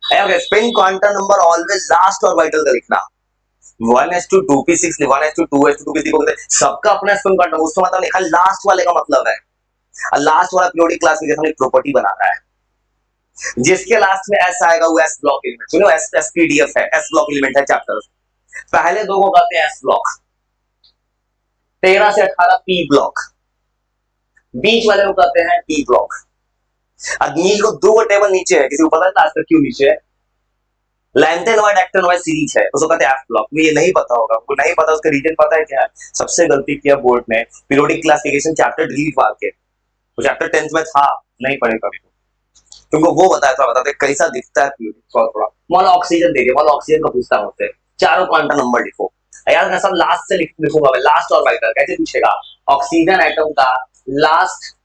Spin quantum number always last orbital का लिखना। 1s2 2p6 1s2 2s2 2p6 सबका अपना स्पिन क्वांटम, उसका मतलब लिखा लास्ट वाले का मतलब है। लास्ट वाला पीरियोडिक क्लासिफिकेशन एक प्रॉपर्टी बनाना है, जिसके लास्ट में एस आएगा वो एस ब्लॉक एलिमेंट। सुनो एस एसपीडीएफ है, एस ब्लॉक एलिमेंट है चैप्टर। पहले दो को कहते हैं एस ब्लॉक, 13 से 18 पी ब्लॉक, बीच वाले को कहते हैं टी ब्लॉक। नीचे को 2 टेबल नीचे है, किसी को पता है क्लास क्यों नीचे है? लैंथेनॉइड एक्टिनॉइड सीरीज है, उसको कहते हैं एफ ब्लॉक। मुझे नहीं पता होगा, वो नहीं पता, उसका रीजन पता है क्या है? सबसे गलती किया बोर्ड ने, पीरियोडिक क्लासिफिकेशन चैप्टर डिलीट मार के। वो चैप्टर 10th में था, नहीं पढ़े कभी तुमको वो बताया था, बताते कैसा दिखता है पीरियोडिक। थोड़ा मान लो ऑक्सीजन दे दिया, मान लो ऑक्सीजन का पूछता है, चारों क्वांटम नंबर लिखो यार, मैं सब लास्ट से लिखूंगा मैं, लास्ट और वाइटल कैसे पूछेगा? ऑक्सीजन एटम का लास्ट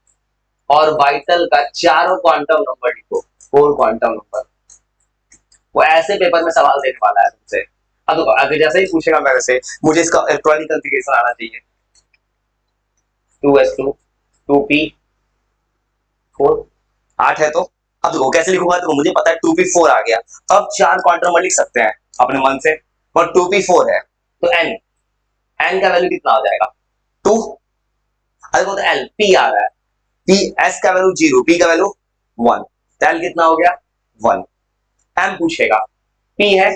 और वाइटल का चारों क्वांटम नंबर लिखो, 4 क्वांटम नंबर। वो ऐसे पेपर में सवाल देने वाला है तुमसे। अब तो अगर जैसे ही पूछेगा मेरे से, मुझे इसका इलेक्ट्रॉनिक कॉन्फ़िगरेशन आना चाहिए, 2s2 2p4 8 है, तो अब देखो कैसे लिखूंगा, तो मुझे पता है 2p4 आ गया। अब 4 क्वांटम नंबर लिख सकते हैं अपने मन से, और 2p4 है तो n का वैल्यू कितना हो जाएगा? 2। अरे वो तो l p आ रहा है, p s का वैल्यू 0, p का वैल्यू 1, तो l कितना हो गया? 1। m पूछेगा, p है,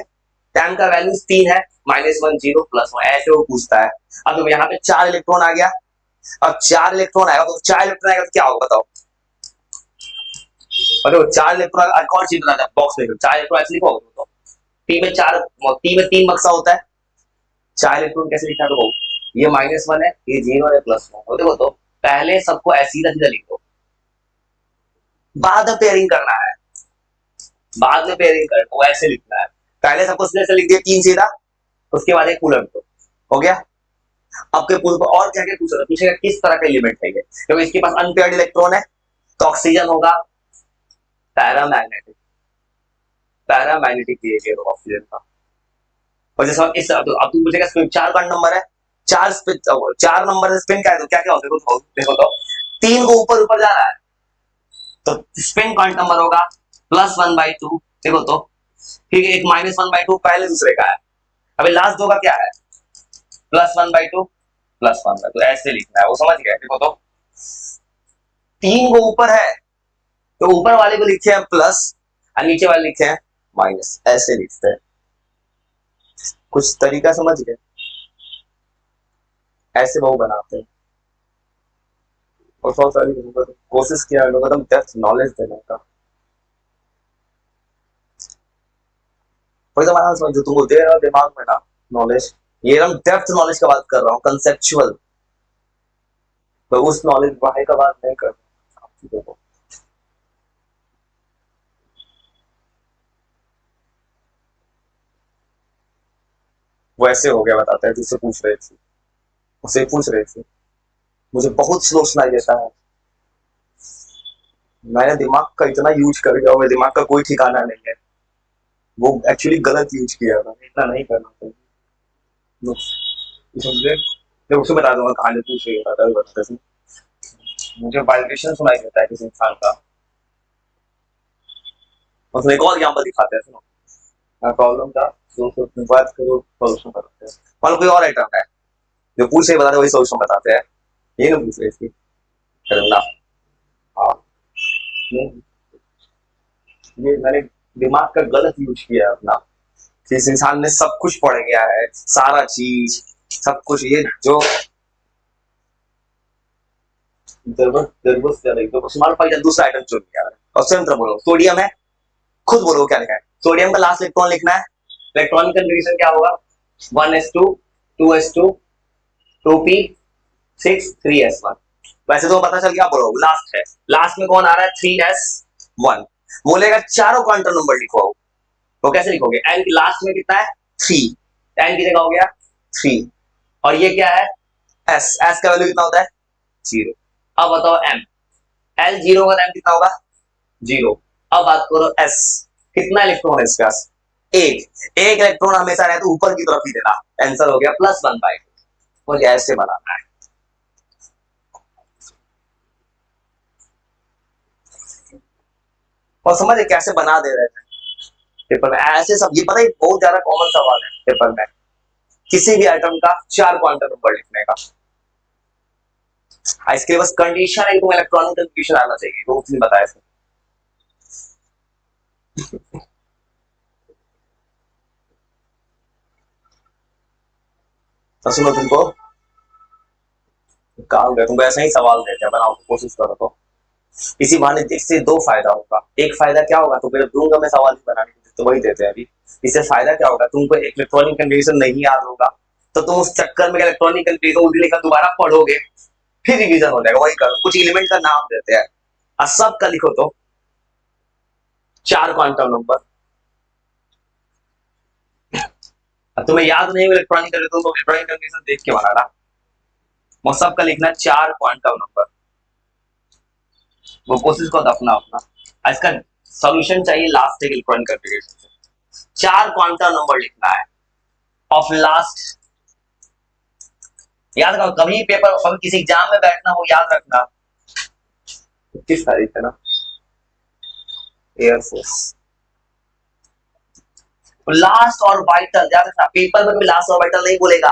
m का वैल्यू 3 है, -1 0 +1, ऐसे वो पूछता है। अब देखो यहाँ पे 4 इलेक्ट्रॉन आ गया, अब 4 इलेक्ट्रॉन आएगा तो 4 इलेक्ट्रॉन आएगा तो क्या होगा बताओ? और देखो 4 इलेक्ट्रॉन कौन सी बना था बॉक्स में, 4 इलेक्ट्रॉन ऐसे लिखो तो p में 4, p में 3 बक्सा होता है, 4 इलेक्ट्रॉन कैसे लिखना? तो ये -1 है, ये 0 है, +1। देखो तो पहले सबको ऐसे सीधा सीधा लिखो, बाद में पेयरिंग करना है, बाद में पेयरिंग करना, वो ऐसे लिखना है। पहले सबको सीधे लिख दिया 3 सीधा, उसके बाद एक कूलम तो हो गया। आपके पुल पर और क्या क्या पूछेगा किस तरह का एलिमेंट है ये, क्योंकि इसके पास अनपेयर्ड इलेक्ट्रॉन है, तो ऑक्सीजन होगा पैरामैग्नेटिक, पैरामैग्नेटिक बिहेवियर ऑक्सीजन का। और जैसे इस अब तुम पूछेगा स्पिन 4 का नंबर है, 4 स्पिन, 4 नंबर से स्पिन क्या है, तो क्या क्या होता है देखो तो 3 को ऊपर ऊपर जा रहा है, तो स्पिन क्वांटम नंबर होगा +1/2। देखो तो ठीक है, एक -1/2 पहले दूसरे का है, अभी लास्ट दो का क्या है? +1/2 +1/2, ऐसे लिखना है, वो समझ गए? देखो तो 3 को ऊपर है, तो ऊपर वाले को लिखे हैं प्लस और नीचे वाले लिखे हैं माइनस, ऐसे लिखते हैं। कुछ तरीका समझ गए? ऐसे वो बनाते हैं। और बहुत सारी कोशिश किया है लोगों ने डेप्थ नॉलेज देने का, वही तो मैंने समझ जो तुमको दे रहा हूँ दिमाग में ना नॉलेज, ये हम डेप्थ नॉलेज का बात कर रहा हूँ, कंसेप्चुअल, तो उस नॉलेज बाहर का बात नहीं कर रहा हूँ चीजों को। वो ऐसे हो गया, बताते हैं जिससे पूछ रहे थे, उसे पूछ रहे थे, मुझे बहुत स्लो सुनाई देता है, मैंने दिमाग का इतना यूज कर दिया, मेरे दिमाग का कोई ठिकाना नहीं है, वो एक्चुअली गलत यूज किया था, इतना नहीं करना चाहिए। मैं उसे बता दूंगा कहानी, पूछ रही है, मुझे वाइब्रेशन सुनाई देता है किसी इंसान का। और एक और एग्जाम्पल दिखाते हैं, सुनो प्रॉब्लम का बात करो, सोल्यूशन बताते हैं। मान लो कोई और आइटम है जो पूछ रहे बताते वही सोल्यूशन बताते हैं, ये ना पूछ रहे इसकी करना। हाँ ये मैंने दिमाग का गलत यूज किया है अपना, इस इंसान ने सब कुछ पढ़ गया है, सारा चीज सब कुछ, ये जो दूसरा आइटम चुन लिया और स्वतंत्र बोलो सोडियम है, खुद बोलो क्या लिखा है? सोडियम का लास्ट इलेक्ट्रॉन लिखना है, इलेक्ट्रॉनिक कन्फिगरेशन क्या होगा? 1s2 2s2 2p6 3s1। वैसे तो पता चल गया, बोलो लास्ट है, लास्ट में कौन आ रहा है? 3s1। बोलेगा चारों क्वांटम नंबर लिखो, तो कैसे लिखोगे? एन लास्ट में कितना है? 3, एन की जगह हो गया 3। और ये क्या है, एस, एस का वैल्यू कितना होता है 0। अब बताओ एम, एल 0 होगा, एम कितना होगा 0। अब बात करो एस, कितना इलेक्ट्रॉन है इसके पास, एक। एक इलेक्ट्रॉन हमेशा रहे तो ऊपर की तरफ ही देना, आंसर हो गया +1/2। मुझे ऐसे बनाना है। और समझे कैसे बना दे रहे हैं पेपर में ऐसे सब, ये पता है बहुत ज्यादा कॉमन सवाल है पेपर में, किसी भी आइटम का 4 क्वांटम नंबर लिखने का। इसके लिए बस कंडीशन है, तुम इलेक्ट्रॉनिक कंफ्यूजन आना चाहिए, तो उसने बताया था। तो सुनो, तुमको काम कर, तुमको ऐसा ही सवाल देते हैं, बनाओ कोशिश करो तो। इसी बहाने इससे दो फायदा होगा। एक फायदा क्या होगा, तो फिर दूंगा मैं सवाल ही बनाने को, तो वही देते हैं अभी। इससे फायदा क्या होगा, तुमको इलेक्ट्रॉनिक कंडीशन नहीं याद होगा तो तुम उस चक्कर में इलेक्ट्रॉनिक कंडीशन उस लेकर दोबारा पढ़ोगे, फिर रिवीजन हो जाएगा। वही करो, कुछ एलिमेंट का नाम देते हैं और सबका लिखो तो 4 क्वांटम नंबर। अब तुम्हें याद नहीं इलेक्ट्रॉनिक कंडीशन, तो इलेक्ट्रॉनिक कंडीशन देख के बनाना। वो सबका लिखना 4 क्वांटम नंबर, वो कोशिश करो अपना अपना। इसका सॉल्यूशन चाहिए लास्ट एक इलेक्ट्रॉनिक कंफिगरेशन से, 4 क्वांटम नंबर लिखना है ऑफ लास्ट। याद रखो, कभी पेपर कभी किसी एग्जाम में बैठना हो याद रखना, 21 तारीख है ना, एयरफोर्स। लास्ट ऑर्बिटल याद रखना, पेपर में भी लास्ट ऑर्बिटल नहीं बोलेगा,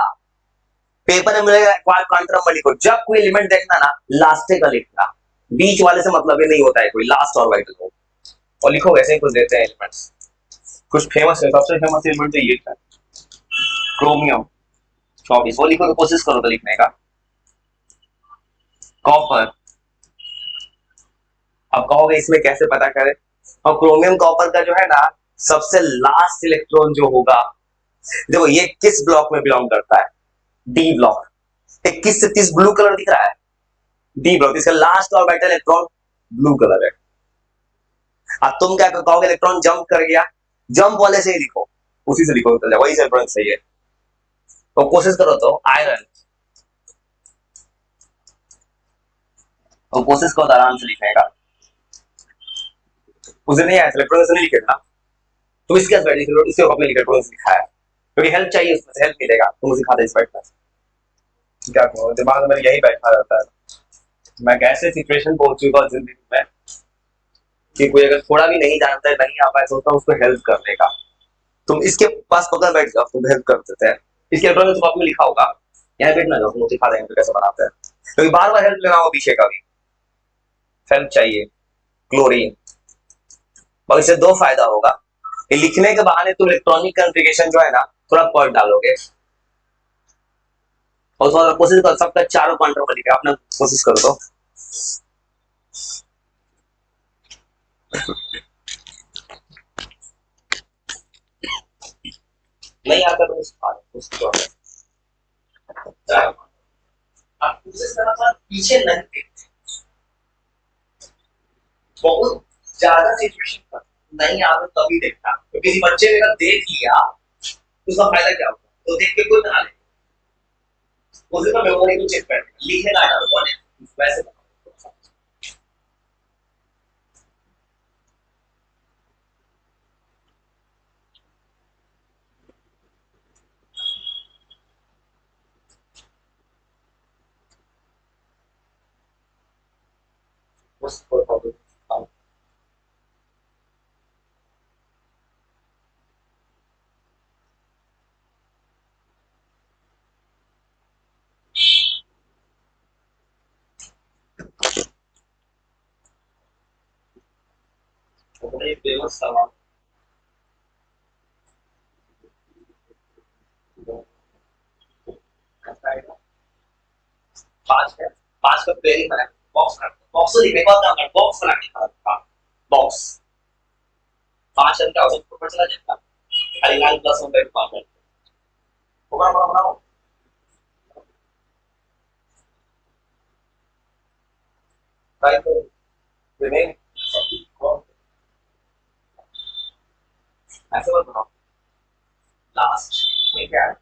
पेपर में मिलेगा क्वांटम नंबर लिखो। जब कोई एलिमेंट देखना ना, लास्ट का लिखना, बीच वाले से मतलब ही नहीं होता है, कोई लास्ट ऑर्बिटल हो और लिखो। वैसे ही कुछ देते हैं एलिमेंट्स, कुछ फेमस है, सबसे फेमस एलिमेंट तो ये है क्रोमियम 24, वो लिखो तो कोशिश करो तो लिखने का। कॉपर, अब कहोगे इसमें कैसे पता करें, और क्रोमियम कॉपर का जो है ना सबसे लास्ट इलेक्ट्रॉन जो होगा, देखो ये किस ब्लॉक में बिलोंग करता है, डी ब्लॉक। 21 से 30 ब्लू कलर दिख रहा है, डी ब्लॉक, इसका last orbital electron blue colour है। अब तुम क्या कहोगे, इलेक्ट्रॉन जंप कर गया, जंप वाले से ही लिखो, उसी से लिखो तो वही इलेक्ट्रॉन सही है। तो कोशिश करो तो आयरन, तो कोशिश करो आराम से लिखने का, उसे नहीं आया इलेक्ट्रॉन से नहीं लिखेगा ना, तुम इसके साथ लिख लो, इसके अपने इलेक्ट्रॉन से लिखा है, क्योंकि हेल्प चाहिए, उसमें से हेल्प मिलेगा, तुम सिखा दे इस बैठना। क्या कहूँ, दिमाग में यही बैठा रहता है। मैं कैसे सिचुएशन पहुंच चुका हूँ जिंदगी में कि कोई अगर थोड़ा भी नहीं जानता है, नहीं आ पाए, सोचता हूँ उसको हेल्प करने का। तुम इसके पास पकड़ बैठ जाओ, तुम हेल्प कर देते हैं, इसके इलेक्ट्रॉन तुम अपने लिखा होगा, यहाँ बैठना जाओ, तुम सिखा देंगे कैसे बनाते हैं, क्योंकि बार बार हेल्प लेना होगा पीछे का भी, हेल्प चाहिए। क्लोरीन, और इससे दो फायदा होगा, लिखने के बहाने तुम इलेक्ट्रॉनिक कॉन्फ़िगरेशन जो है ना थोड़ा पढ़ डालोगे, और थोड़ा कोशिश करो सबका चारों क्वांटम का लिखे, अपना कोशिश करो तो। नहीं आता तो उसको आप कोशिश करना, पीछे नहीं देखते, बहुत ज्यादा सिचुएशन नहीं आता तभी देखता, तो किसी बच्चे ने अगर देख लिया तो उसका फायदा क्या होगा, तो देख के कोई बना ले, उसी का मेमोरी को चेक कर लिखने का आया तो वैसे उसको बड़े फेमस सवाल, 5 है, 5 का पेयरिंग बना, बॉक्स कर, बॉक्स तो लिखने का काम कर, बॉक्स बना के खा, बॉक्स 5 अंक का आउटपुट पर चला जाएगा, खाली लाइन प्लस 1 पे 5 है, होगा बनाओ, ट्राई करो, रिमेन ऐसे मत बनाओ, लास्ट में क्या है,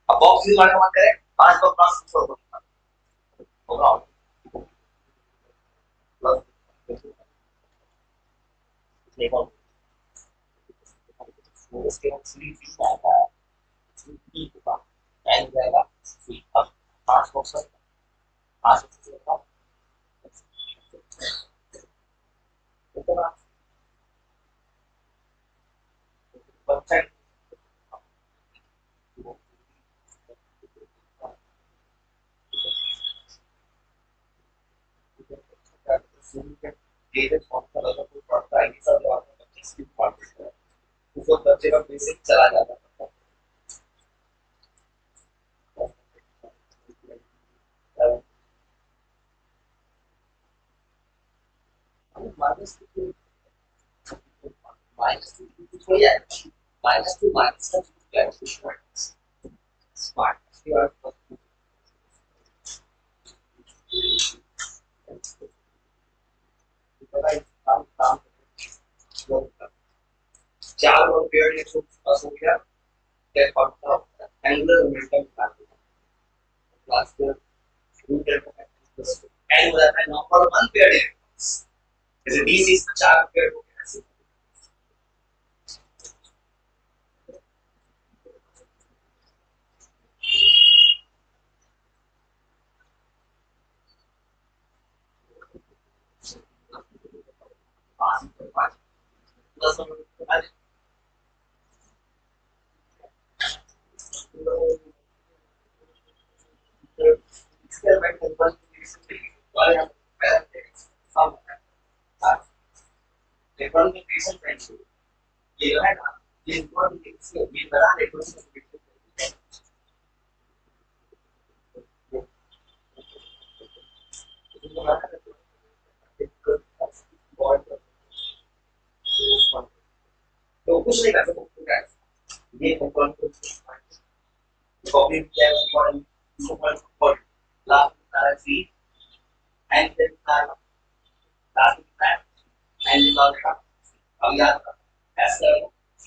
अब बॉक्स यूज करने का मन करे 5 होगा देखो उसके बाद स्लीप आएगा स्लीप का टाइम जाएगा स्लीप अब 5 बॉक्स 5 बॉक्स होगा उसके बाद बच्चा उसको बच्चे का बेसिक चला जाता है माइनस माइनस कुछ हो जाएगा माइनस का स्मार्ट चार और पेड़ ने पास हो गया that part of angular momentum class के रूट एंड हो जाता है नंबर 1 पेड़ जैसे डी से चार पेड़ हो गया पांच पांच प्लस एक्सपेरिमेंट करके सम डिफरेंशिएशन फ्रेंडशिप ये जो है ना ये इम्पोर्टेंट ये बड़ा डिफरेंशिएशन तो कुछ नहीं कर सकते ये कॉपी किया for last currency and then last time and then अब याद कर ऐसे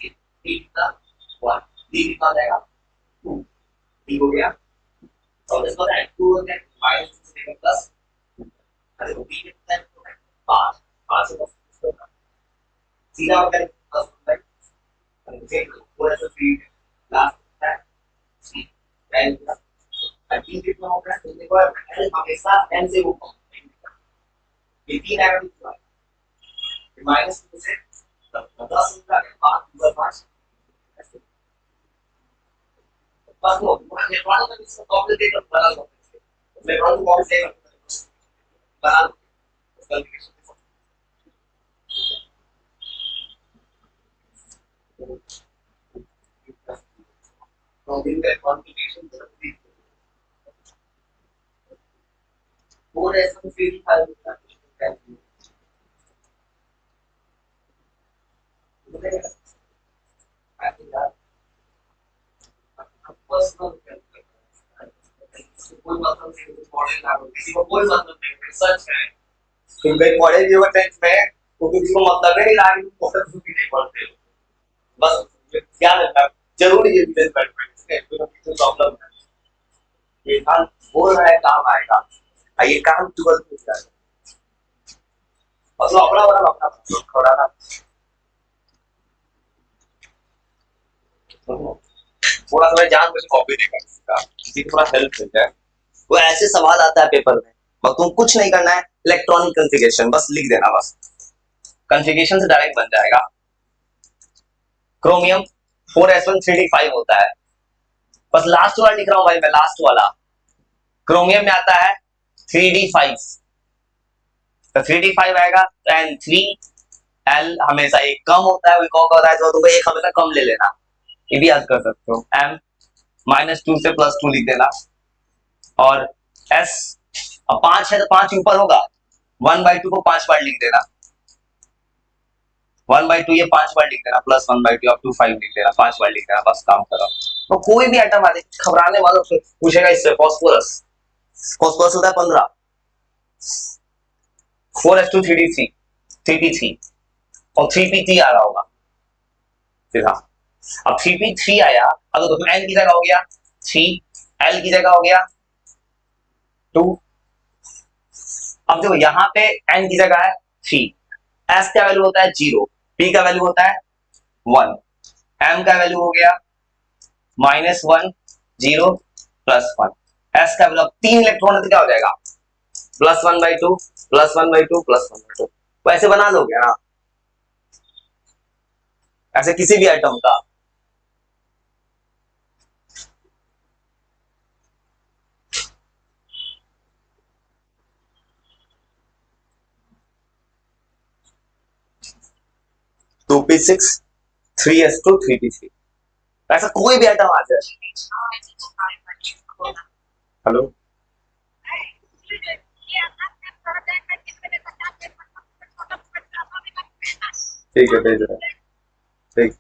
डी का 1 डी कितना जाएगा 2 डी हो गया और इसको ऐड 2 हो गया माइनस से प्लस अरे तो डी कितना है 5 5 से सीधा हो गया प्लस अरे फिर पूरा तो 3 लास्ट टाइम सी एंड अभी कितना हो गया तुमने को हमेशा n से वो ये 3 आएगा माइनस 2 से 10 का 5 5 बस वो इलेक्ट्रॉन का इसको कॉम्प्लिकेट बना लो इलेक्ट्रॉन को कॉम्प्लिकेट बना लो कैलकुलेशन तो इनका कॉम्प्लिकेशन और ऐसा फिर फाइल होता है personal कोई मतलब नहीं, मॉडल ना हो, किसी को कोई मतलब नहीं, सच है। तुम कहीं पढ़े भी हो टेंथ में, तो किसी को मतलब ही नहीं, लाइन फोकस भी नहीं पढ़ते हो। बस क्या लगता है, जरूरी है बिजनेस मैनेजमेंट है, कोई प्रॉब्लम है। ये काम बोल रहा है, काम आएगा। ये काम ट्वेल्थ में किया है। और तो अपना थोड़ा ना, थोड़ा सा मैं जान मुझे कॉपी नहीं कर सकता, किसी को थोड़ा हेल्प मिल जाए। वो ऐसे सवाल आता है पेपर में, बस तुम कुछ नहीं करना है, इलेक्ट्रॉनिक कॉन्फ़िगरेशन बस लिख देना, बस कॉन्फ़िगरेशन से डायरेक्ट बन जाएगा। क्रोमियम 4s1 3d5 होता है, बस लास्ट वाला लिख रहा हूं भाई मैं, लास्ट वाला। क्रोमियम में आता है 3d5, तो 3d5 आएगा, तो N3L हमेशा एक कम होता है, एक होता है, तो तुमको एक हमेशा कम ले लेना, ये भी याद कर सकते हो। M -2 से +2 लिख देना, और S अब 5 है तो 5 ऊपर होगा, 1/2 को 5 बार लिख देना, 1/2 ये 5 बार लिख देना, +1/2 अप टू 5 लिख देना, 5 बार लिख देना, बस काम करो। तो कोई भी आइटम आ जाए, घबराने वालों से पूछेगा, इससे फॉस्फोरस, फॉस्फोरस होता है 15, 4s2 3d3 3p3, और 3p3 आ रहा होगा सीधा। अब 3p3 आया, अब तो n की जगह हो गया 3, l की जगह हो गया 2। अब देखो यहाँ पे n की जगह है 3, s का वैल्यू होता है 0, p का वैल्यू होता है 1, m का वैल्यू हो गया -1 0 +1, s का वैल्यू 3 इलेक्ट्रॉन है तो क्या हो जाएगा, +1/2 +1/2 +1/2। तो ऐसे बना लोगे ना, ऐसे किसी भी आइटम का। To P six 3s2 3p3, ऐसा कोई भी आइटम आ जाए। हेलो, ठीक है, भेज रहा हूं। ठीक,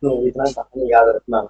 तो इतना कहानी याद रखना।